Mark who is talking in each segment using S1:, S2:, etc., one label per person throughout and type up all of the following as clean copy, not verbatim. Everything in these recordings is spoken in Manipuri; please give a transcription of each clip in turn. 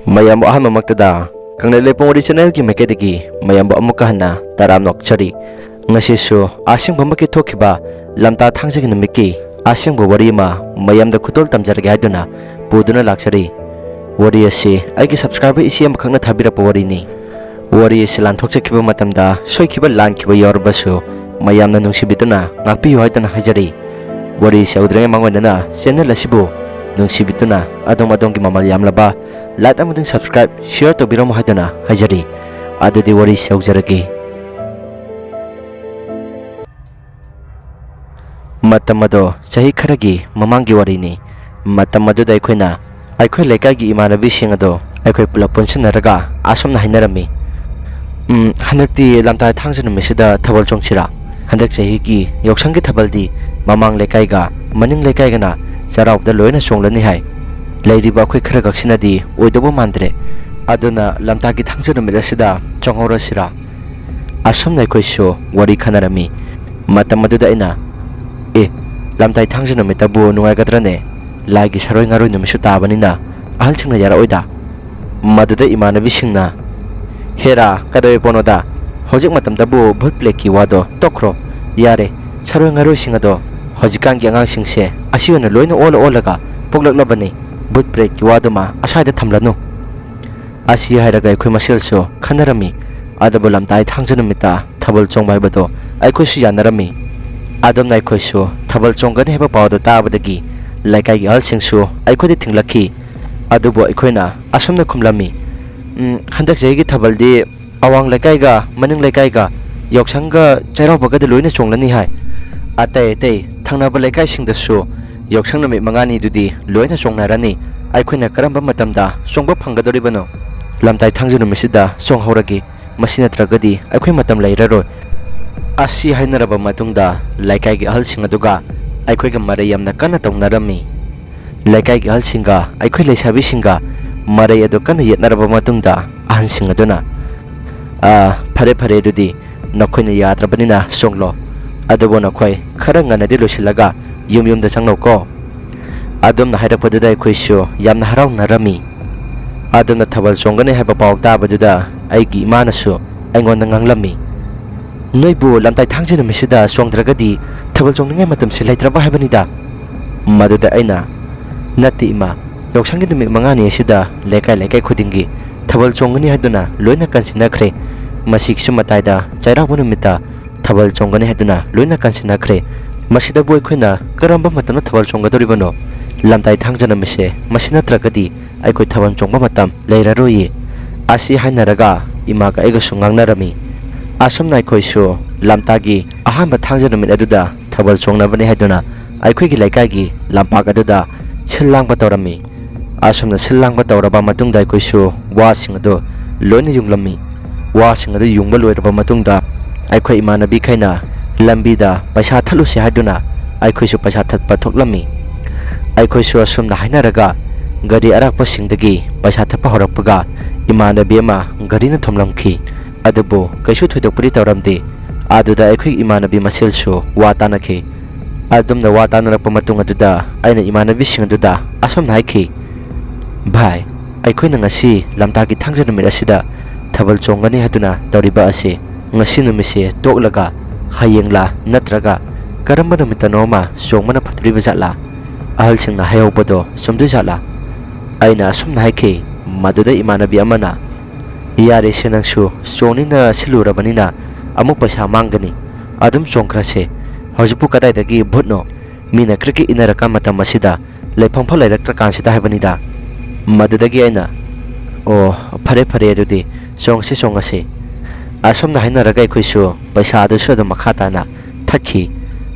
S1: ꯃꯌꯥꯝꯕꯨ ꯑꯍꯥꯟꯕꯃꯛꯇꯗ ꯀꯪꯂꯩ ꯂꯩꯄꯨꯡ ꯑꯣꯔꯤꯖꯤꯅꯦꯜꯒꯤ ꯃꯥꯏꯀꯩꯗꯒꯤ ꯃꯌꯥꯝꯕꯨ ꯑꯃꯨꯛꯀ ꯍꯟꯅ ꯇꯔꯥꯝ ꯅꯣꯛꯆꯔꯤ꯫ ꯉꯁꯤꯁꯨ ꯑꯁꯦꯡꯕꯃꯛꯀꯤ ꯊꯣꯛꯈꯤꯕ ꯂꯝꯇꯥ ꯊꯥꯡꯖꯒꯤ ꯅꯨꯃꯤꯠꯀꯤ ꯑꯁꯦꯡꯕ ꯋꯥꯔꯤ ꯑꯃ ꯃꯌꯥꯝꯗ ꯈꯨꯗꯣꯜ ꯇꯝꯖꯔꯒꯦ ꯍꯥꯏꯗꯨꯅ ꯄꯨꯗꯨꯅ ꯂꯥꯛꯆꯔꯤ꯫ ꯋꯥꯔꯤ ꯑꯁꯤ ꯑꯩꯒꯤ ꯁꯕꯁꯀ꯭ꯔꯥꯏꯕꯔ ꯏꯆꯦ ꯑꯃꯈꯛꯅ ꯊꯥꯕꯤꯔꯛꯄ ꯋꯥꯔꯤꯅꯤ꯫ ꯋꯥꯔꯤ ꯑꯁꯤ ꯂꯥꯟꯊꯣꯛꯆꯈꯤꯕ ꯃꯇꯝꯗ ꯁꯣꯏꯈꯤꯕ ꯂꯥꯟꯈꯤꯕ ꯌꯥꯎꯔꯕꯁꯨ ꯃꯌꯥꯝꯅ ꯅꯨꯡꯁꯤꯕꯤꯗꯨꯅ ꯉꯥꯛꯄꯤꯌꯨ ꯍꯥꯏꯗꯨꯅ ꯍꯥꯏꯖꯔꯤ꯫ ꯋꯥꯔꯤ ꯑꯁꯤ ꯍꯧꯗ꯭ꯔꯤꯉꯩ ꯃꯥꯡꯑꯣꯏꯅꯅ ꯆꯦꯅꯦꯜ ꯑꯁꯤꯕꯨ ꯅꯨꯡꯁꯤꯕꯤꯗꯨꯅ ꯑꯗꯣꯝꯒꯤ ꯃꯃꯜ ꯌꯥꯝꯂꯕ ꯂꯥꯏꯛ ꯑꯃꯁꯨꯡ ꯁꯕꯁꯀ꯭ꯔꯥꯏꯕ ꯁꯤꯌꯔ ꯇꯧꯕꯤꯔꯝꯃꯨ ꯍꯥꯏꯗꯨꯅ ꯍꯥꯏꯖꯔꯤ꯫ ꯑꯗꯨꯗꯤ ꯋꯥꯔꯤ ꯑꯁꯤ ꯍꯧꯖꯔꯒꯦ꯫ ꯃꯇꯝ ꯑꯗꯣ ꯆꯍꯤ ꯈꯔꯒꯤ ꯃꯃꯥꯡꯒꯤ ꯋꯥꯔꯤꯅꯤ꯫ ꯃꯇꯝ ꯑꯗꯨꯗ ꯑꯩꯈꯣꯏ ꯂꯩꯀꯥꯏꯒꯤ ꯏꯃꯥꯟꯅꯕꯤꯁꯤꯡ ꯑꯗꯣ ꯑꯩꯈꯣꯏ ꯄꯨꯂꯞ ꯄꯨꯟꯁꯤꯟꯅꯔꯒ ꯑꯁꯨꯝꯅ ꯍꯥꯏꯅꯔꯝꯃꯤ, ꯍꯟꯗꯛꯇꯤ ꯂꯝꯇꯥ ꯊꯥꯡꯖ ꯅꯨꯃꯤꯠꯁꯤꯗ ꯊꯥꯕꯜ ꯆꯣꯡꯁꯤꯔꯥ? ꯍꯟꯗꯛ ꯆꯍꯤꯒꯤ ꯌꯥꯎꯁꯪꯒꯤ ꯊꯥꯕꯜꯗꯤ ꯃꯃꯥꯡ ꯂꯩꯀꯥꯏꯒ ꯃꯅꯤꯡ ꯂꯩꯀꯥꯏꯒꯅ ꯆꯩꯔꯥꯎꯕꯗ ꯂꯣꯏꯅ ꯆꯣꯡꯂꯅꯤ ꯍꯥꯏ꯫ ꯂꯩꯔꯤꯕ ꯑꯩꯈꯣꯏ ꯈꯔ ꯈꯛꯁꯤꯅꯗꯤ ꯑꯣꯏꯗꯧꯕ ꯃꯥꯟꯗ꯭ꯔꯦ꯫ ꯑꯗꯨꯅ ꯂꯝꯇꯥꯒꯤ ꯊꯥꯡꯖ ꯅꯨꯃꯤꯠ ꯑꯁꯤꯗ ꯆꯣꯡꯍꯧꯔꯁꯤꯔꯥ? ꯑꯁꯨꯝꯅ ꯑꯩꯈꯣꯏꯁꯨ ꯋꯥꯔꯤ ꯈꯟꯅꯔꯝꯃꯤ꯫ ꯃꯇꯝ ꯑꯗꯨꯗ ꯑꯩꯅ, ꯂꯝꯇꯥ ꯊꯥꯡꯖ ꯅꯨꯃꯤꯠꯇꯕꯨ ꯅꯨꯡꯉꯥꯏꯒꯗ꯭ꯔꯅꯦ? ꯂꯥꯏꯒꯤ ꯁꯔꯣꯏ ꯉꯥꯔꯣꯏ ꯅꯨꯃꯤꯠꯁꯨ ꯇꯥꯕꯅꯤꯅ ꯑꯍꯜꯁꯤꯡꯅ ꯌꯥꯔꯛꯑꯣꯏꯗ꯫ ꯃꯗꯨꯗ ꯏꯃꯥꯟꯅꯕꯤꯁꯤꯡꯅ, ꯍꯦꯔꯥ ꯀꯩꯗꯧꯏ ꯄꯣꯠꯅꯣꯗ, ꯍꯧꯖꯤꯛ ꯃꯇꯝꯗꯕꯨ ꯚꯨꯠ ꯄ꯭ꯂꯦꯛꯀꯤ ꯋꯥꯗꯣ ꯇꯣꯛꯈ꯭ꯔꯣ, ꯌꯥꯔꯦ ꯁꯔꯣꯏ ꯉꯥꯔꯣꯏꯁꯤꯡ ꯑꯗꯣ ꯍꯧꯖꯤꯛꯀꯥꯟꯒꯤ ꯑꯉꯥꯡꯁꯤꯡꯁꯦ ꯑꯁꯤ ꯑꯣꯏꯅ ꯂꯣꯏꯅ ꯑꯣꯜꯂꯒ ꯄꯣꯛꯂꯛꯂꯕꯅꯤ, ꯚꯨꯠ ꯄ꯭ꯂꯦꯛꯀꯤ ꯋꯥꯗꯨꯃ ꯑꯁ꯭ꯋꯥꯏꯗ ꯊꯝꯂꯅꯨ꯫ ꯑꯁꯤ ꯍꯥꯏꯔꯒ ꯑꯩꯈꯣꯏ ꯃꯁꯦꯜꯁꯨ ꯈꯟꯅꯔꯝꯃꯤ꯫ ꯑꯗꯨꯕꯨ ꯂꯝꯇꯥ ꯊꯥꯡꯖ ꯅꯨꯃꯤꯠꯇ ꯊꯥꯕꯜ ꯆꯣꯡꯕ ꯍꯥꯏꯕꯗꯣ ꯑꯩꯈꯣꯏꯁꯨ ꯌꯥꯅꯔꯝꯃꯤ꯫ ꯑꯗꯨꯝꯅ ꯑꯩꯈꯣꯏꯁꯨ ꯊꯥꯕꯜ ꯆꯣꯡꯒꯅꯤ ꯍꯥꯏꯕ ꯄꯥꯎ ꯑꯗꯨ ꯇꯥꯕꯗꯒꯤ ꯂꯩꯀꯥꯏꯒꯤ ꯑꯍꯜꯁꯤꯡꯁꯨ ꯑꯩꯈꯣꯏꯗ ꯊꯤꯡꯂꯛꯈꯤ꯫ ꯑꯗꯨꯕꯨ ꯑꯩꯈꯣꯏꯅ ꯑꯁꯨꯝꯅ ꯈꯨꯝꯂꯝꯃꯤ, ꯍꯟꯗꯛ ꯆꯍꯤꯒꯤ ꯊꯥꯕꯜꯗꯤ ꯑꯋꯥꯡ ꯂꯩꯀꯥꯏꯒ ꯃꯅꯤꯡ ꯂꯩꯀꯥꯏꯒ ꯌꯥꯎꯁꯪꯒ ꯆꯩꯔꯥꯎꯕꯒꯗ ꯂꯣꯏꯅ ꯆꯣꯡꯂꯅꯤ ꯍꯥꯏ꯫ ꯑꯇꯩ ꯊꯪꯅꯕ ꯂꯩꯀꯥꯏꯁꯤꯡꯗꯁꯨ ꯌꯥꯎꯁꯪ ꯅꯨꯃꯤꯠ 5ꯅꯤꯗꯨꯗꯤ ꯂꯣꯏꯅ ꯆꯣꯡꯅꯔꯅꯤ꯫ ꯑꯩꯈꯣꯏꯅ ꯀꯔꯝꯕ ꯃꯇꯝꯗ ꯆꯣꯡꯕ ꯐꯪꯒꯗꯧꯔꯤꯕꯅꯣ? ꯂꯝꯇꯥ ꯊꯥꯡꯖ ꯅꯨꯃꯤꯠꯁꯤꯗ ꯆꯣꯡꯍꯧꯔꯒꯦ, ꯃꯁꯤ ꯅꯠꯇ꯭ꯔꯒꯗꯤ ꯑꯩꯈꯣꯏ ꯃꯇꯝ ꯂꯩꯔꯔꯣꯏ꯫ ꯑꯁꯤ ꯍꯥꯏꯅꯔꯕ ꯃꯇꯨꯡꯗ ꯂꯩꯀꯥꯏꯒꯤ ꯑꯍꯜꯁꯤꯡ ꯑꯗꯨꯒ ꯑꯩꯈꯣꯏꯒ ꯃꯔꯩ ꯌꯥꯝꯅ ꯀꯟꯅ ꯇꯧꯅꯔꯝꯃꯤ꯫ ꯂꯩꯀꯥꯏꯒꯤ ꯑꯍꯜꯁꯤꯡꯒ ꯑꯩꯈꯣꯏ ꯂꯩꯁꯥꯕꯤꯁꯤꯡꯒ ꯃꯔꯩ ꯑꯗꯨ ꯀꯟꯅ ꯌꯦꯠꯅꯔꯕ ꯃꯇꯨꯡꯗ ꯑꯍꯟꯁꯤꯡ ꯑꯗꯨꯅ, ꯐꯔꯦ ꯑꯗꯨꯗꯤ ꯅꯈꯣꯏꯅ ꯌꯥꯗ꯭ꯔꯕꯅꯤꯅ ꯆꯣꯡꯂꯣ, ꯑꯗꯨꯕꯨ ꯅꯈꯣꯏ ꯈꯔ ꯉꯟꯅꯗꯤ ꯂꯣꯏꯁꯤꯜꯂꯒ ꯌꯨꯝꯗ ꯆꯪꯂꯣꯀꯣ꯫ ꯑꯗꯨꯝꯅ ꯍꯥꯏꯔꯛꯄꯗꯨꯗ ꯑꯩꯈꯣꯏꯁꯨ ꯌꯥꯝꯅ ꯍꯔꯥꯎꯅꯔꯝꯃꯤ꯫ ꯑꯗꯨꯅ ꯊꯥꯕꯜ ꯆꯣꯡꯒꯅꯤ ꯍꯥꯏꯕ ꯄꯥꯎ ꯇꯥꯕꯗꯨꯗ ꯑꯩꯒꯤ ꯏꯃꯥꯅꯁꯨ ꯑꯩꯉꯣꯟꯗ ꯉꯥꯡꯂꯝꯃꯤ, ꯅꯣꯏꯕꯨ ꯂꯝꯇꯥ ꯊꯥꯡꯖ ꯅꯨꯃꯤꯠꯁꯤꯗ ꯆꯣꯡꯗ꯭ꯔꯒꯗꯤ ꯊꯥꯕꯜ ꯆꯣꯡꯅꯤꯡꯉꯥꯏ ꯃꯇꯝꯁꯤ ꯂꯩꯇ꯭ꯔꯕ ꯍꯥꯏꯕꯅꯤꯗ꯫ ꯃꯗꯨꯗ ꯑꯩꯅ, ꯅꯠꯇꯦ ꯏꯃꯥ, ꯌꯥꯎꯁꯪꯒꯤ ꯅꯨꯃꯤꯠ 5ꯅꯤ ꯑꯁꯤꯗ ꯂꯩꯀꯥꯏ ꯈꯨꯗꯤꯡꯒꯤ ꯊꯥꯕꯜ ꯆꯣꯡꯒꯅꯤ ꯍꯥꯏꯗꯨꯅ ꯂꯣꯏꯅ ꯀꯟꯁꯤꯟꯅꯈ꯭ꯔꯦ꯫ ꯃꯁꯤꯒꯤꯁꯨ ꯃꯇꯥꯏꯗ ꯆꯩꯔꯥꯎꯕ ꯅꯨꯃꯤꯠꯇ ꯊꯥꯕꯜ ꯆꯣꯡꯒꯅꯤ ꯍꯥꯏꯗꯨꯅ ꯂꯣꯏꯅ ꯀꯟꯁꯤꯟꯅꯈ꯭ꯔꯦ꯫ ꯃꯁꯤꯗꯕꯨ ꯑꯩꯈꯣꯏꯅ ꯀꯔꯝꯕ ꯃꯇꯝꯗ ꯊꯥꯕꯜ ꯆꯣꯡꯒꯗꯧꯔꯤꯕꯅꯣ? ꯂꯝꯇꯥ ꯊꯥꯡꯖ ꯅꯨꯃꯤꯠꯁꯦ ꯃꯁꯤ ꯅꯠꯇ꯭ꯔꯒꯗꯤ ꯑꯩꯈꯣꯏ ꯊꯥꯕꯜ ꯆꯣꯡꯕ ꯃꯇꯝ ꯂꯩꯔꯔꯣꯏꯌꯦ꯫ ꯑꯁꯤ ꯍꯥꯏꯅꯔꯒ ꯏꯃꯥꯒ ꯑꯩꯒꯁꯨ ꯉꯥꯡꯅꯔꯝꯃꯤ꯫ ꯑꯁꯨꯝꯅ ꯑꯩꯈꯣꯏꯁꯨ ꯂꯝꯇꯥꯒꯤ ꯑꯍꯥꯟꯕ ꯊꯥꯡꯖ ꯅꯨꯃꯤꯠ ꯑꯗꯨꯗ ꯊꯥꯕꯜ ꯆꯣꯡꯅꯕꯅꯤ ꯍꯥꯏꯗꯨꯅ ꯑꯩꯈꯣꯏꯒꯤ ꯂꯩꯀꯥꯏꯒꯤ ꯂꯝꯄꯥꯛ ꯑꯗꯨꯗ ꯁꯤꯜ ꯂꯥꯡꯕ ꯇꯧꯔꯝꯃꯤ꯫ ꯑꯁꯨꯝꯅ ꯁꯤꯜ ꯂꯥꯡꯕ ꯇꯧꯔꯕ ꯃꯇꯨꯡꯗ ꯑꯩꯈꯣꯏꯁꯨ ꯋꯥꯁꯤꯡ ꯑꯗꯨ ꯂꯣꯏꯅ ꯌꯨꯡꯂꯝꯃꯤ꯫ ꯋꯥꯁꯤꯡ ꯑꯗꯨ ꯌꯨꯡꯕ ꯂꯣꯏꯔꯕ ꯃꯇꯨꯡꯗ ꯑꯩꯈꯣꯏ ꯏꯃꯥꯟꯅꯕꯤꯈꯩꯅ ꯂꯝꯕꯤꯗ ꯄꯩꯁꯥ ꯊꯠꯂꯨꯁꯤ ꯍꯥꯏꯗꯨꯅ ꯑꯩꯈꯣꯏꯁꯨ ꯄꯩꯁꯥ ꯊꯠꯄ ꯊꯣꯛꯂꯝꯃꯤ꯫ ꯑꯩꯈꯣꯏꯁꯨ ꯑꯁꯨꯝꯅ ꯍꯥꯏꯅꯔꯒ ꯒꯥꯔꯤ ꯑꯔꯥꯛꯄꯁꯤꯡꯗꯒꯤ ꯄꯩꯁꯥ ꯊꯠꯄ ꯍꯧꯔꯛꯄꯒ ꯏꯃꯥꯟꯅꯕꯤ ꯑꯃ ꯒꯥꯔꯤꯅ ꯊꯣꯝꯂꯝꯈꯤ꯫ ꯑꯗꯨꯕꯨ ꯀꯩꯁꯨ ꯊꯣꯏꯗꯣꯛꯄꯗꯤ ꯇꯧꯔꯝꯗꯦ꯫ ꯑꯗꯨꯗ ꯑꯩꯈꯣꯏ ꯏꯃꯥꯟꯅꯕꯤ ꯃꯁꯦꯜꯁꯨ ꯋꯥ ꯇꯥꯟꯅꯈꯤ꯫ ꯑꯗꯨꯝꯅ ꯋꯥ ꯇꯥꯟꯅꯔꯛꯄ ꯃꯇꯨꯡ ꯑꯗꯨꯗ ꯑꯩꯅ ꯏꯃꯥꯟꯅꯕꯤꯁꯤꯡ ꯑꯗꯨꯗ ꯑꯁꯨꯝꯅ ꯍꯥꯏꯈꯤ, ꯚꯥꯏ, ꯑꯩꯈꯣꯏꯅ ꯉꯁꯤ ꯂꯝꯇꯥꯒꯤ ꯊꯥꯡꯖ ꯅꯨꯃꯤꯠ ꯑꯁꯤꯗ ꯊꯥꯕꯜ ꯆꯣꯡꯒꯅꯤ ꯍꯥꯏꯗꯨꯅ ꯇꯧꯔꯤꯕ ꯑꯁꯤ ꯉꯁꯤ ꯅꯨꯃꯤꯠꯁꯦ ꯇꯣꯛꯂꯒ ꯍꯌꯦꯡꯂꯥ ꯅꯠꯇ꯭ꯔꯒ ꯀꯔꯝꯕ ꯅꯨꯃꯤꯠꯇꯅꯣꯃ ꯆꯣꯡꯕꯅ ꯐꯗꯣꯔꯤꯕ ꯖꯥꯠꯂꯥ? ꯑꯍꯜꯁꯤꯡꯅ ꯍꯥꯏꯍꯧꯕꯗꯣ ꯆꯨꯝꯗꯣꯏ ꯖꯥꯠꯂꯥ? ꯑꯩꯅ ꯑꯁꯨꯝꯅ ꯍꯥꯏꯈꯤ꯫ ꯃꯗꯨꯗ ꯏꯃꯥꯟꯅꯕꯤ ꯑꯃꯅ, ꯌꯥꯔꯦꯁꯦ ꯅꯪꯁꯨ ꯆꯣꯡꯅꯤꯅ ꯁꯤꯜꯂꯨꯔꯕꯅꯤꯅ ꯑꯃꯨꯛ ꯄꯩꯁꯥ ꯃꯥꯡꯒꯅꯤ, ꯑꯗꯨꯝ ꯆꯣꯡꯈ꯭ꯔꯁꯦ꯫ ꯍꯧꯖꯤꯛꯄꯨ ꯀꯗꯥꯏꯗꯒꯤ ꯚꯨꯠꯅꯣ? ꯃꯤꯅ ꯀ꯭ꯔꯤꯛ ꯏꯟꯅꯔꯀꯥꯟ ꯃꯇꯝ ꯑꯁꯤꯗ ꯂꯩꯐꯝꯐꯥꯎ ꯂꯩꯔꯛꯇ꯭ꯔꯀꯥꯟꯁꯤꯗ ꯍꯥꯏꯕꯅꯤꯗ꯫ ꯃꯗꯨꯗꯒꯤ ꯑꯩꯅ, ꯑꯣ ꯐꯔꯦ ꯑꯗꯨꯗꯤ ꯆꯣꯡꯉꯁꯤ꯫ ꯑꯁꯨꯝꯅ ꯍꯥꯏꯅꯔꯒ ꯑꯩꯈꯣꯏꯁꯨ ꯄꯩꯁꯥ ꯑꯗꯨꯁꯨ ꯑꯗꯨꯝ ꯃꯈꯥ ꯇꯥꯅ ꯊꯠꯈꯤ꯫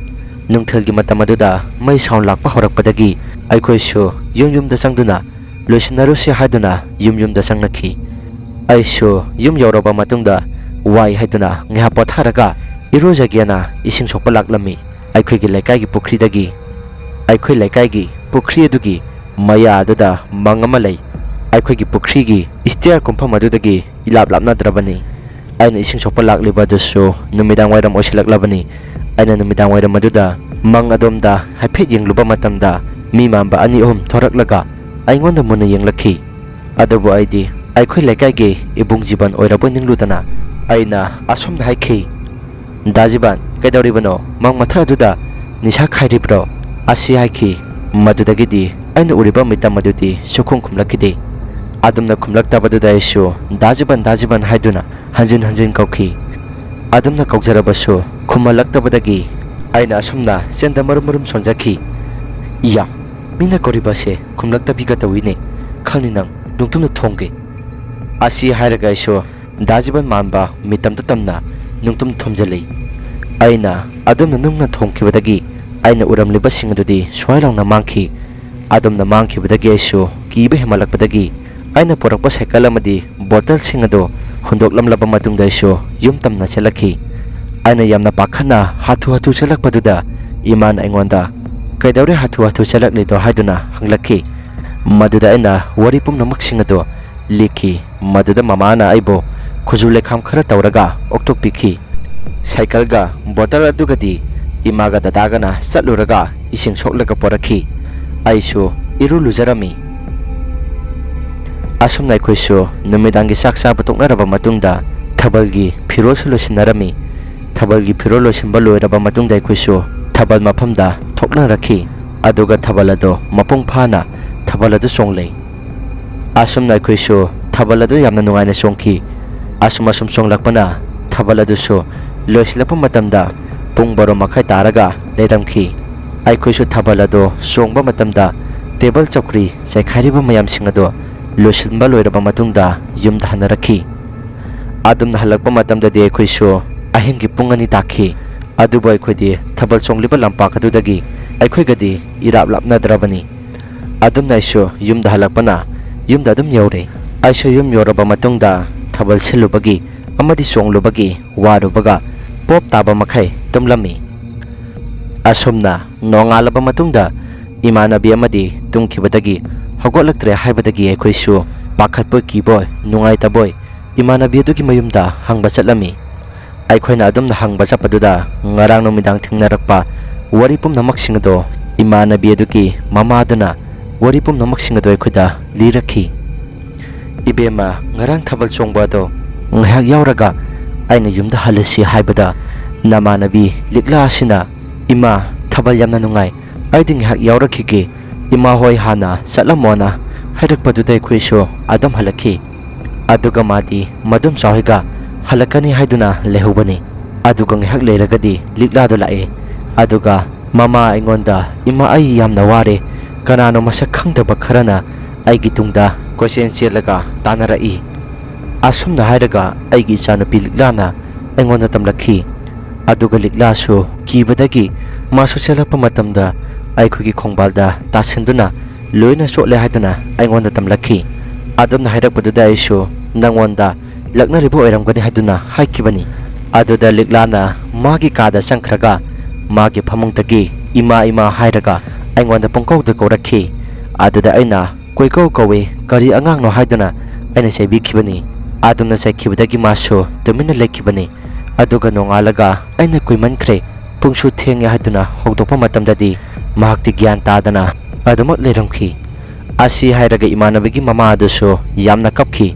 S1: ꯅꯨꯡꯊꯤꯜꯒꯤ ꯃꯇꯝ ꯑꯗꯨꯗ ꯃꯩ ꯁꯥꯎꯟ ꯂꯥꯛꯄ ꯍꯧꯔꯛꯄꯗꯒꯤ ꯑꯩꯈꯣꯏꯁꯨ ꯌꯨꯝꯗ ꯆꯪꯗꯨꯅ ꯂꯣꯏꯁꯤꯟꯅꯔꯨꯁꯤ ꯍꯥꯏꯗꯨꯅ ꯌꯨꯝꯗ ꯆꯪꯅꯈꯤ꯫ ꯑꯩꯁꯨ ꯌꯨꯝ ꯌꯧꯔꯕ ꯃꯇꯨꯡꯗ ꯋꯥꯏ ꯍꯥꯏꯗꯨꯅ ꯉꯥꯏꯍꯥꯛ ꯄꯣꯊꯥꯔꯒ ꯏꯔꯨꯖꯒꯦꯅ ꯏꯁꯤꯡ ꯁꯣꯛꯄ ꯂꯥꯛꯂꯝꯃꯤ ꯑꯩꯈꯣꯏꯒꯤ ꯂꯩꯀꯥꯏꯒꯤ ꯄꯨꯈ꯭ꯔꯤꯗꯒꯤ꯫ ꯑꯩꯈꯣꯏ ꯂꯩꯀꯥꯏꯒꯤ ꯄꯨꯈ꯭ꯔꯤ ꯑꯗꯨꯒꯤ ꯃꯌꯥ ꯑꯗꯨꯗ ꯃꯪ ꯑꯃ ꯂꯩ꯫ ꯑꯩꯈꯣꯏꯒꯤ ꯄꯨꯈ꯭ꯔꯤꯒꯤ ꯏꯁꯇꯤꯌꯥꯔ ꯀꯨꯝꯐꯝ ꯑꯗꯨꯗꯒꯤ ꯏꯂꯥꯞ ꯂꯥꯞꯅꯗ꯭ꯔꯕꯅꯤ꯫ ꯑꯩꯅ ꯏꯁꯤꯡ ꯁꯣꯛꯄ ꯂꯥꯛꯂꯤꯕ ꯑꯗꯨꯁꯨ ꯅꯨꯃꯤꯗꯥꯡ ꯋꯥꯏꯔꯝ ꯑꯣꯏꯁꯤꯜꯂꯛꯂꯕꯅꯤ꯫ ꯑꯩꯅ ꯅꯨꯃꯤꯗꯥꯡ ꯋꯥꯏꯔꯝ ꯑꯗꯨꯗ ꯃꯪ ꯑꯗꯣꯝꯗ ꯍꯥꯏꯐꯦꯠ ꯌꯦꯡꯂꯨꯕ ꯃꯇꯝꯗ ꯃꯤ ꯃꯥꯟꯕ 2-3 ꯊꯣꯔꯛꯂꯒ ꯑꯩꯉꯣꯟꯗ ꯃꯨꯟꯅ ꯌꯦꯡꯂꯛꯈꯤ꯫ ꯑꯗꯨꯕꯨ ꯑꯩꯗꯤ ꯑꯩꯈꯣꯏ ꯂꯩꯀꯥꯏꯒꯤ ꯏꯕꯨꯡ ꯖꯤꯕꯟ ꯑꯣꯏꯔꯕꯣꯏ ꯅꯤꯡꯂꯨꯗꯅ ꯑꯩꯅ ꯑꯁꯣꯝꯗ ꯍꯥꯏꯈꯤ, ꯗꯥ ꯖꯤꯕꯟ ꯀꯩꯗꯧꯔꯤꯕꯅꯣ? ꯃꯪ ꯃꯊꯛ ꯑꯗꯨꯗ ꯅꯤꯁꯥ ꯈꯥꯏꯔꯤꯕ꯭ꯔꯣ? ꯑꯁꯤ ꯍꯥꯏꯈꯤ꯫ ꯃꯗꯨꯗꯒꯤꯗꯤ ꯑꯩꯅ ꯎꯔꯤꯕ ꯃꯤꯇꯝ ꯑꯗꯨꯗꯤ ꯁꯨꯈꯨꯝ ꯈꯨꯝꯂꯛꯈꯤꯗꯦ꯫ ꯑꯗꯨꯝꯅ ꯈꯨꯝꯂꯛꯇꯕꯗꯨꯗ ꯑꯩꯁꯨ ꯗꯥ ꯖꯤꯕꯟ ꯍꯥꯏꯗꯨꯅ ꯍꯟꯖꯤꯟ ꯍꯟꯖꯤꯟ ꯀꯧꯈꯤ꯫ ꯑꯗꯨꯝꯅ ꯀꯧꯖꯔꯕꯁꯨ ꯈꯨꯝꯍꯜꯂꯛꯇꯕꯗꯒꯤ ꯑꯩꯅ ꯑꯁꯨꯝꯅ ꯆꯦꯟꯗ ꯃꯔꯨꯝ ꯃꯔꯨꯝ ꯁꯣꯟꯖꯈꯤ꯫ ꯏꯌꯥ, ꯃꯤꯅ ꯀꯧꯔꯤꯕꯁꯦ ꯈꯨꯝꯂꯛꯇꯕꯤꯒ ꯇꯧꯏꯅꯦ, ꯈꯪꯅꯤ ꯅꯪ ꯅꯨꯡꯇꯨꯝꯅ ꯊꯣꯝꯒꯦ꯫ ꯑꯁꯤ ꯍꯥꯏꯔꯒ ꯑꯩꯁꯨ ꯗꯥ ꯖꯤꯕꯟ ꯃꯥꯟꯕ ꯃꯤꯇꯝꯗ ꯇꯝꯅ ꯅꯨꯡꯇꯨꯝ ꯊꯣꯝꯖꯤꯜꯂꯤ꯫ ꯑꯩꯅ ꯑꯗꯨꯝꯅ ꯅꯨꯡꯅ ꯊꯣꯝꯈꯤꯕꯗꯒꯤ ꯑꯩꯅ ꯎꯔꯝꯂꯤꯕꯁꯤꯡ ꯑꯗꯨꯗꯤ ꯁ꯭ꯋꯥꯏ ꯂꯥꯎꯅ ꯃꯥꯡꯈꯤ꯫ ꯑꯗꯨꯝꯅ ꯃꯥꯡꯈꯤꯕꯗꯒꯤ ꯑꯩꯁꯨ ꯀꯤꯕ ꯍꯦꯟꯃꯜꯂꯛꯄꯗꯒꯤ ꯑꯩꯅ ꯄꯨꯔꯛꯄ ꯁꯥꯏꯀꯜ ꯑꯃꯗꯤ ꯕꯣꯇꯜꯁꯤꯡ ꯑꯗꯨ ꯍꯨꯟꯗꯣꯛꯂꯝꯂꯕ ꯃꯇꯨꯡꯗ ꯑꯩꯁꯨ ꯌꯨꯝ ꯇꯝꯅ ꯆꯦꯜꯂꯛꯈꯤ꯫ ꯑꯩꯅ ꯌꯥꯝꯅ ꯄꯥꯈꯠꯅ ꯍꯥꯊꯨ ꯍꯥꯊꯨ ꯆꯠꯂꯛꯄꯗꯨꯗ ꯏꯃꯥꯅ ꯑꯩꯉꯣꯟꯗ "ꯀꯩꯗꯧꯔꯦ ꯍꯥꯊꯨ ꯍꯥꯊꯨ ꯆꯠꯂꯛꯂꯤꯗꯣ?" ꯍꯥꯏꯗꯨꯅ ꯍꯪꯂꯛꯈꯤ꯫ ꯃꯗꯨꯗ ꯑꯩꯅ ꯋꯥꯔꯤ ꯄꯨꯝꯅꯃꯛꯁꯤꯡ ꯑꯗꯨ ꯂꯤꯈꯤ꯫ ꯃꯗꯨꯗ ꯃꯃꯥꯅ ꯑꯩꯕꯨ ꯈꯨꯖꯨ ꯂꯩꯈꯥꯝ ꯈꯔ ꯇꯧꯔꯒ ꯑꯣꯛꯊꯣꯛꯄꯤꯈꯤ꯫ ꯁꯥꯏꯀꯜꯒ ꯕꯣꯇꯜ ꯑꯗꯨꯒꯗꯤ ꯏꯃꯥꯒ ꯗꯗꯥꯒꯅ ꯆꯠꯂꯨꯔꯒ ꯏꯁꯤꯡ ꯁꯣꯛꯂꯒ ꯄꯣꯔꯛꯈꯤ꯫ ꯑꯩꯁꯨ ꯏꯔꯨ ꯂꯨꯖꯔꯝꯃꯤ꯫ ꯑꯁꯨꯝꯅ ꯑꯩꯈꯣꯏꯁꯨ ꯅꯨꯃꯤꯗꯥꯡꯒꯤ ꯆꯥꯛ ꯆꯥꯕ ꯇꯣꯛꯅꯔꯕ ꯃꯇꯨꯡꯗ ꯊꯥꯕꯜꯒꯤ ꯐꯤꯔꯣꯜꯁꯨ ꯂꯣꯏꯁꯤꯟꯅꯔꯝꯃꯤ꯫ ꯊꯥꯕꯜꯒꯤ ꯐꯤꯔꯣꯜ ꯂꯣꯏꯁꯤꯟꯕ ꯂꯣꯏꯔꯕ ꯃꯇꯨꯡꯗ ꯑꯩꯈꯣꯏꯁꯨ ꯊꯥꯕꯜ ꯃꯐꯝꯗ ꯊꯣꯛꯅꯔꯛꯈꯤ꯫ ꯑꯗꯨꯒ ꯊꯥꯕꯜ ꯑꯗꯨ ꯃꯄꯨꯡ ꯐꯥꯅ ꯊꯥꯕꯜ ꯑꯗꯨ ꯆꯣꯡꯂꯩ꯫ ꯑꯁꯨꯝꯅ ꯑꯩꯈꯣꯏꯁꯨ ꯊꯥꯕꯜ ꯑꯗꯨ ꯌꯥꯝꯅ ꯅꯨꯡꯉꯥꯏꯅ ꯆꯣꯡꯈꯤ꯫ ꯑꯁꯨꯝ ꯆꯣꯡꯂꯛꯄꯅ ꯊꯥꯕꯜ ꯑꯗꯨꯁꯨ ꯂꯣꯏꯁꯤꯜꯂꯛꯄ ꯃꯇꯝꯗ ꯄꯨꯡ 12:30 ꯇꯥꯔꯒ ꯂꯩꯔꯝꯈꯤ꯫ ꯑꯩꯈꯣꯏꯁꯨ ꯊꯥꯕꯜ ꯑꯗꯨ ꯆꯣꯡꯕ ꯃꯇꯝꯗ ꯇꯦꯕꯜ ꯆꯧꯀ꯭ꯔꯤ ꯆꯥꯏꯈꯥꯏꯔꯤꯕ ꯃꯌꯥꯝꯁꯤꯡ ꯑꯗꯨ ꯂꯣꯏꯁꯤꯟꯕ ꯂꯣꯏꯔꯕ ꯃꯇꯨꯡꯗ ꯌꯨꯝꯗ ꯍꯟꯅꯔꯛꯈꯤ꯫ ꯑꯗꯨꯝꯅ ꯍꯜꯂꯛꯄ ꯃꯇꯝꯗꯗꯤ ꯑꯩꯈꯣꯏꯁꯨ ꯑꯍꯤꯡꯒꯤ ꯄꯨꯡ 2 ꯇꯥꯈꯤ꯫ ꯑꯗꯨꯕꯨ ꯑꯩꯈꯣꯏꯗꯤ ꯊꯥꯕꯜ ꯆꯣꯡꯂꯤꯕ ꯂꯝꯄꯥꯛ ꯑꯗꯨꯗꯒꯤ ꯑꯩꯈꯣꯏꯒꯗꯤ ꯏꯔꯥꯞ ꯂꯥꯞꯅꯗ꯭ꯔꯕꯅꯤ꯫ ꯑꯗꯨꯝꯅ ꯑꯩꯁꯨ ꯌꯨꯝꯗ ꯍꯜꯂꯛꯄꯅ ꯌꯨꯝꯗ ꯑꯗꯨꯝ ꯌꯧꯔꯦ꯫ ꯑꯩꯁꯨ ꯌꯨꯝ ꯌꯧꯔꯕ ꯃꯇꯨꯡꯗ ꯊꯥꯕꯜ ꯁꯤꯜꯂꯨꯕꯒꯤ ꯑꯃꯗꯤ ꯆꯣꯡꯂꯨꯕꯒꯤ ꯋꯥꯔꯨꯕꯒ ꯄꯣꯞ ꯇꯥꯕ ꯃꯈꯩ ꯇꯨꯝꯂꯝꯃꯤ꯫ ꯑꯁꯨꯝꯅ ꯅꯣꯡꯉꯥꯜꯂꯕ ꯃꯇꯨꯡꯗ ꯏꯃꯥꯟꯅꯕꯤ ꯑꯃꯗꯤ ꯇꯨꯝꯈꯤꯕꯗꯒꯤ ꯍꯧꯒꯠꯂꯛꯇ꯭ꯔꯦ ꯍꯥꯏꯕꯗꯒꯤ ꯑꯩꯈꯣꯏꯁꯨ ꯄꯥꯈꯠꯄꯣꯏ ꯀꯤꯕꯣꯏ ꯅꯨꯡꯉꯥꯏꯇꯕꯣꯏ ꯏꯃꯥꯟꯅꯕꯤ ꯑꯗꯨꯒꯤ ꯃꯌꯨꯝꯗ ꯍꯪꯕ ꯆꯠꯂꯝꯃꯤ꯫ ꯑꯩꯈꯣꯏꯅ ꯑꯗꯨꯝꯅ ꯍꯪꯕ ꯆꯠꯄꯗꯨꯗ ꯉꯔꯥꯡ ꯅꯨꯃꯤꯗꯥꯡ ꯊꯦꯡꯅꯔꯛꯄ ꯋꯥꯔꯤ ꯄꯨꯝꯅꯃꯛꯁꯤꯡ ꯑꯗꯨ ꯏꯃꯥꯟꯅꯕꯤ ꯑꯗꯨꯒꯤ ꯃꯃꯥꯗꯨꯅ ꯋꯥꯔꯤ ꯄꯨꯝꯅꯃꯛꯁꯤꯡ ꯑꯗꯨ ꯑꯩꯈꯣꯏꯗ ꯂꯤꯔꯛꯈꯤ꯫ "ꯏꯕꯦꯝꯃ, ꯉꯔꯥꯡ ꯊꯥꯕꯜ ꯆꯣꯡꯕ ꯑꯗꯣ ꯉꯥꯏꯍꯥꯛ ꯌꯥꯎꯔꯒ ꯑꯩꯅ ꯌꯨꯝꯗ ꯍꯜꯂꯁꯤ ꯍꯥꯏꯕꯗ ꯅꯃꯥꯟꯅꯕꯤ ꯂꯤꯛꯂꯥ ꯑꯁꯤꯅ 'ꯏꯃꯥ, ꯊꯥꯕꯜ ꯌꯥꯝꯅ ꯅꯨꯡꯉꯥꯏ, ꯑꯩꯗꯤ ꯉꯥꯏꯍꯥꯛ ꯌꯥꯎꯔꯛꯈꯤꯒꯦ, ꯏꯃꯥ ꯍꯣꯏ ꯍꯥꯟꯅ ꯆꯠꯂꯝꯃꯣ'ꯅ ꯍꯥꯏꯔꯛꯄꯗꯨꯗ ꯑꯩꯈꯣꯏꯁꯨ ꯑꯗꯨꯝ ꯍꯜꯂꯛꯈꯤ꯫ ꯑꯗꯨꯒ ꯃꯥꯗꯤ ꯃꯗꯣꯝꯆꯥ ꯍꯣꯏꯒ ꯍꯜꯂꯛꯀꯅꯤ ꯍꯥꯏꯗꯨꯅ ꯂꯩꯍꯧꯕꯅꯤ꯫ ꯑꯗꯨꯒ ꯉꯥꯏꯍꯥꯛ ꯂꯩꯔꯒꯗꯤ ꯂꯤꯛꯂꯥꯗꯣ ꯂꯥꯛꯑꯦ꯫ ꯑꯗꯨꯒ ꯃꯃꯥ ꯑꯩꯉꯣꯟꯗ 'ꯏꯃꯥ, ꯑꯩ ꯌꯥꯝꯅ ꯋꯥꯔꯦ, ꯀꯅꯥꯅꯣ ꯃꯁꯛ ꯈꯪꯗꯕ ꯈꯔꯅ ꯑꯩꯒꯤ ꯇꯨꯡꯗ ꯀꯣꯏꯆꯦꯟ ꯆꯦꯜꯂꯒ ꯇꯥꯟꯅꯔꯛꯏ'꯫ ꯑꯁꯨꯝꯅ ꯍꯥꯏꯔꯒ ꯑꯩꯒꯤ ꯏꯆꯥꯅꯨꯄꯤ ꯂꯤꯛꯂꯥꯅ ꯑꯩꯉꯣꯟꯗ ꯇꯝꯂꯛꯈꯤ꯫ ꯑꯗꯨꯒ ꯂꯤꯛꯂꯥꯁꯨ ꯀꯤꯕꯗꯒꯤ ꯃꯥꯁꯨ ꯆꯦꯜꯂꯛꯄ ꯃꯇꯝꯗ ꯑꯩꯈꯣꯏꯒꯤ ꯈꯣꯡꯕꯥꯜꯗ ꯇꯥꯁꯤꯟꯗꯨꯅ ꯂꯣꯏꯅ ꯆꯣꯠꯂꯦ ꯍꯥꯏꯗꯨꯅ ꯑꯩꯉꯣꯟꯗ ꯇꯝꯂꯛꯈꯤ꯫ ꯑꯗꯨꯝꯅ ꯍꯥꯏꯔꯛꯄꯗꯨꯗ ꯑꯩꯁꯨ ꯅꯉꯣꯟꯗ ꯂꯛꯅꯔꯤꯕ ꯑꯣꯏꯔꯝꯒꯅꯤ ꯍꯥꯏꯗꯨꯅ ꯍꯥꯏꯈꯤꯕꯅꯤ꯫ ꯑꯗꯨꯗ ꯂꯤꯛꯂꯥꯅ ꯃꯥꯒꯤ ꯀꯥꯗ ꯆꯪꯈ꯭ꯔꯒ ꯃꯥꯒꯤ ꯐꯃꯨꯡꯗꯒꯤ 'ꯏꯃꯥ, ꯏꯃꯥ' ꯍꯥꯏꯔꯒ ꯑꯩꯉꯣꯟꯗ ꯄꯨꯡꯀꯧꯗ ꯀꯧꯔꯛꯈꯤ꯫ ꯑꯗꯨꯗ ꯑꯩꯅ ꯀꯣꯏꯀꯧ ꯀꯧꯏ, ꯀꯔꯤ ꯑꯉꯥꯡꯅꯣ ꯍꯥꯏꯗꯨꯅ ꯑꯩꯅ ꯆꯩꯕꯤꯈꯤꯕꯅꯤ꯫ ꯑꯗꯨꯝꯅ ꯆꯩꯈꯤꯕꯗꯒꯤ ꯃꯥꯁꯨ ꯇꯨꯃꯤꯟꯅ ꯂꯩꯈꯤꯕꯅꯤ꯫ ꯑꯗꯨꯒ ꯅꯣꯡꯉꯥꯜꯂꯒ ꯑꯩꯅ ꯀꯨꯏꯃꯟꯈ꯭ꯔꯦ, ꯄꯨꯡꯁꯨ ꯊꯦꯡꯉꯦ ꯍꯥꯏꯗꯨꯅ ꯍꯧꯗꯣꯛꯄ ꯃꯇꯝꯗꯗꯤ ꯃꯍꯥꯛꯇꯤ ꯒ꯭ꯌꯥꯟ ꯇꯥꯗꯅ ꯑꯗꯨꯃꯛ ꯂꯩꯔꯝꯈꯤ꯫ ꯑꯁꯤ ꯍꯥꯏꯔꯒ ꯏꯃꯥꯟꯅꯕꯤꯒꯤ ꯃꯃꯥ ꯑꯗꯨꯁꯨ ꯌꯥꯝꯅ ꯀꯞꯈꯤ꯫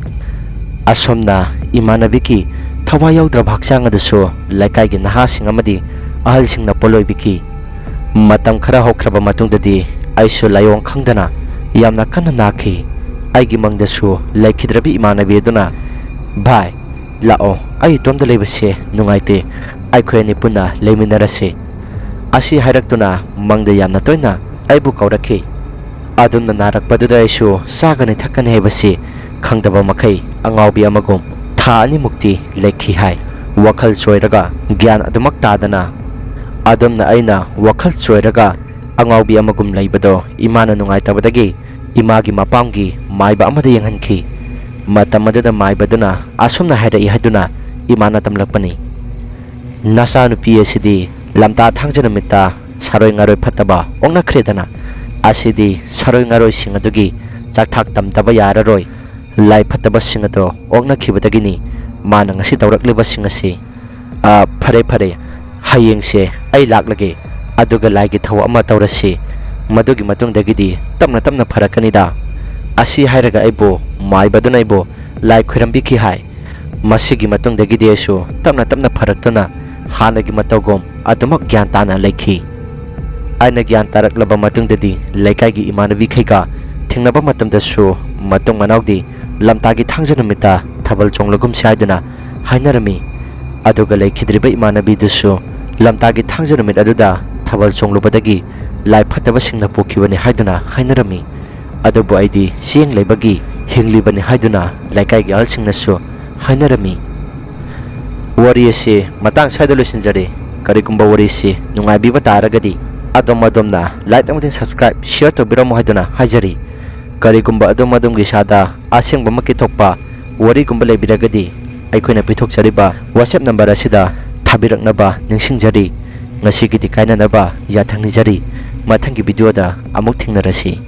S1: ꯑꯁꯨꯝꯅ ꯏꯃꯥꯟꯅꯕꯤꯒꯤ ꯊꯋꯥꯏ ꯌꯥꯎꯗ꯭ꯔꯕ ꯍꯛꯆꯥꯡ ꯑꯗꯨꯁꯨ ꯂꯩꯀꯥꯏꯒꯤ ꯅꯍꯥꯁꯤꯡ ꯑꯃꯗꯤ ꯑꯍꯜꯁꯤꯡꯅ ꯄꯣꯠꯂꯣꯏꯕꯤꯈꯤ꯫ ꯃꯇꯝ ꯈꯔ ꯍꯧꯈ꯭ꯔꯕ ꯃꯇꯨꯡꯗꯗꯤ ꯑꯩꯁꯨ ꯂꯥꯏꯑꯣꯡ ꯈꯪꯗꯅ ꯌꯥꯝꯅ ꯀꯟꯅ ꯅꯥꯈꯤ꯫ ꯑꯩꯒꯤ ꯃꯪꯗꯁꯨ ꯂꯩꯈꯤꯗ꯭ꯔꯕꯤ ꯏꯃꯥꯟꯅꯕꯤ ꯑꯗꯨꯅ "ꯚꯥꯏ, ꯂꯥꯛꯑꯣ, ꯑꯩ ꯏꯇꯣꯝꯇ ꯂꯩꯕꯁꯦ ꯅꯨꯡꯉꯥꯏꯇꯦ, ꯑꯩꯈꯣꯏ ꯑꯅꯤ ꯄꯨꯟꯅ ꯂꯩꯃꯤꯟꯅꯔꯁꯤ" ꯑꯁꯤ ꯍꯥꯏꯔꯛꯇꯨꯅ ꯃꯪꯗ ꯌꯥꯝꯅ ꯇꯣꯏꯅ ꯑꯩꯕꯨ ꯀꯧꯔꯛꯈꯤ꯫ ꯑꯗꯨꯝꯅ ꯅꯥꯔꯛꯄꯗꯨꯗ ꯑꯩꯁꯨ ꯆꯥꯒꯅꯤ ꯊꯛꯀꯅꯤ ꯍꯥꯏꯕꯁꯤ ꯈꯪꯗꯕ ꯃꯈꯩ ꯑꯉꯥꯎꯕꯤ ꯑꯃꯒꯨꯝ ꯊꯥ 2ꯃꯨꯛꯇꯤ ꯂꯩꯈꯤ ꯍꯥꯏ, ꯋꯥꯈꯜ ꯆꯣꯏꯔꯒ ꯒ꯭ꯌꯥꯟ ꯑꯗꯨꯃꯛ ꯇꯥꯗꯅ꯫ ꯑꯗꯨꯝꯅ ꯑꯩꯅ ꯋꯥꯈꯜ ꯆꯣꯏꯔꯒ ꯑꯉꯥꯎꯕꯤ ꯑꯃꯒꯨꯝ ꯂꯩꯕꯗꯣ ꯏꯃꯥꯅ ꯅꯨꯡꯉꯥꯏꯇꯕꯗꯒꯤ ꯏꯃꯥꯒꯤ ꯃꯄꯥꯝꯒꯤ ꯃꯥꯏꯕ ꯑꯃꯗ ꯌꯦꯡꯍꯟꯈꯤ꯫ ꯃꯇꯝ ꯑꯗꯨꯗ ꯃꯥꯏꯕꯗꯨꯅ ꯑꯁꯨꯝꯅ ꯍꯥꯏꯔꯛꯏ ꯍꯥꯏꯗꯨꯅ ꯏꯃꯥꯅ ꯇꯝꯂꯛꯄꯅꯤ꯫ "ꯅꯆꯥꯅꯨꯄꯤ ꯑꯁꯤꯗꯤ ꯂꯝꯇꯥ ꯊꯥꯡꯖ ꯅꯨꯃꯤꯠꯇ ꯁꯥꯔꯣꯏ ꯉꯥꯔꯣꯏ ꯐꯠꯇꯕ ꯑꯣꯛꯅꯈ꯭ꯔꯦꯗꯅ, ꯑꯁꯤꯗꯤ ꯁꯥꯔꯣꯏ ꯉꯥꯔꯣꯏꯁꯤꯡ ꯑꯗꯨꯒꯤ ꯆꯥꯛꯊꯥꯛ ꯇꯝꯗꯕ ꯌꯥꯔꯔꯣꯏ, ꯂꯥꯏ ꯐꯠꯇꯕꯁꯤꯡ ꯑꯗꯣ ꯑꯣꯛꯅꯈꯤꯕꯗꯒꯤꯅꯤ ꯃꯥꯅ ꯉꯁꯤ ꯇꯧꯔꯛꯂꯤꯕꯁꯤꯡ ꯑꯁꯤ꯫ ꯐꯔꯦ ꯐꯔꯦ, ꯍꯌꯦꯡꯁꯦ ꯑꯩ ꯂꯥꯛꯂꯒꯦ, ꯑꯗꯨꯒ ꯂꯥꯏꯒꯤ ꯊꯧ ꯑꯃ ꯇꯧꯔꯁꯤ, ꯃꯗꯨꯒꯤ ꯃꯇꯨꯡꯗꯒꯤꯗꯤ ꯇꯞꯅ ꯇꯞꯅ ꯐꯔꯛꯀꯅꯤꯗ" ꯑꯁꯤ ꯍꯥꯏꯔꯒ ꯑꯩꯕꯨ ꯃꯥꯏꯕꯗꯨꯅ ꯑꯩꯕꯨ ꯂꯥꯏ ꯈꯣꯏꯔꯝꯕꯤꯈꯤ ꯍꯥꯏ ꯃꯁꯤꯒꯤ ꯃꯇꯨꯡꯗꯒꯤꯗꯤ ꯑꯩꯁꯨ ꯇꯞꯅ ꯇꯞꯅ ꯐꯔꯛꯇꯨꯅ ꯍꯥꯟꯅꯒꯤ ꯃꯇꯧꯒꯨꯝ ꯑꯗꯨꯃꯛ ꯒ꯭ꯌꯥꯟ ꯇꯥꯅ ꯂꯩꯈꯤ ꯑꯩꯅ ꯒ꯭ꯌꯥꯟ ꯇꯥꯔꯛꯂꯕ ꯃꯇꯨꯡꯗꯗꯤ ꯂꯩꯀꯥꯏꯒꯤ ꯏꯃꯥꯟꯅꯕꯤꯈꯩꯒ ꯊꯦꯡꯅꯕ ꯃꯇꯝꯗꯁꯨ ꯃꯇꯨꯡ ꯃꯅꯥꯎꯗꯤ ꯂꯝꯇꯥꯒꯤ ꯊꯥꯡꯖ ꯅꯨꯃꯤꯠꯇ ꯊꯥꯕꯜ ꯆꯣꯡꯂꯒꯨꯝꯁꯤ ꯍꯥꯏꯗꯨꯅ ꯍꯥꯏꯅꯔꯝꯃꯤ ꯑꯗꯨꯒ ꯂꯩꯈꯤꯗ꯭ꯔꯤꯕ ꯏꯃꯥꯟꯅꯕꯤꯗꯨꯁꯨ ꯂꯝꯇꯥꯒꯤ ꯊꯥꯡꯖ ꯅꯨꯃꯤꯠ ꯑꯗꯨꯗ ꯊꯥꯕꯜ ꯆꯣꯡꯂꯨꯕꯗꯒꯤ ꯂꯥꯏ ꯐꯠꯇꯕꯁꯤꯡꯅ ꯄꯨꯈꯤꯕꯅꯤ ꯍꯥꯏꯗꯨꯅ ꯍꯥꯏꯅꯔꯝꯃꯤ ꯑꯗꯨꯕꯨ ꯑꯩꯗꯤ ꯆꯦꯡ ꯂꯩꯕꯒꯤ ꯍꯤꯡꯂꯤꯕꯅꯤ ꯍꯥꯏꯗꯨꯅ ꯂꯩꯀꯥꯏꯒꯤ ꯑꯍꯜꯁꯤꯡꯅꯁꯨ ꯍꯥꯏꯅꯔꯝꯃꯤ ꯋꯥꯔꯤ ꯑꯁꯤ ꯃꯇꯥꯡ ꯁ꯭ꯋꯥꯏꯗ ꯂꯣꯏꯁꯤꯟꯖꯔꯦ ꯀꯔꯤꯒꯨꯝꯕ ꯋꯥꯔꯤ ꯑꯁꯤ ꯅꯨꯡꯉꯥꯏꯕꯤꯕ ꯇꯥꯔꯒꯗꯤ ꯑꯗꯣꯝꯅ ꯂꯥꯏꯛ ꯑꯃꯗꯤ ꯁꯕꯁꯀ꯭ꯔꯥꯏꯕ ꯁꯤꯌꯔ ꯇꯧꯕꯤꯔꯝꯃꯨ ꯍꯥꯏꯗꯨꯅ ꯍꯥꯏꯖꯔꯤ ꯀꯔꯤꯒꯨꯝꯕ ꯑꯗꯣꯝꯒꯤ ꯏꯁꯥꯗ ꯑꯁꯦꯡꯕꯃꯛꯀꯤ ꯊꯣꯛꯄ ꯋꯥꯔꯤꯒꯨꯝꯕ ꯂꯩꯕꯤꯔꯒꯗꯤ ꯑꯩꯈꯣꯏꯅ ꯄꯤꯊꯣꯛꯆꯔꯤꯕ WhatsApp ꯅꯝꯕꯔ ꯑꯁꯤꯗ ꯊꯥꯕꯤꯔꯛꯅꯕ ꯅꯤꯡꯁꯤꯡꯖꯔꯤ ꯉꯁꯤꯒꯤꯗꯤ ꯀꯥꯏꯅꯅꯕ ꯌꯥꯊꯪ ꯅꯤꯖꯔꯤ ꯃꯊꯪꯒꯤ ꯚꯤꯗꯤꯑꯣꯗ ꯑꯃꯨꯛ ꯊꯦꯡꯅꯔꯁꯤ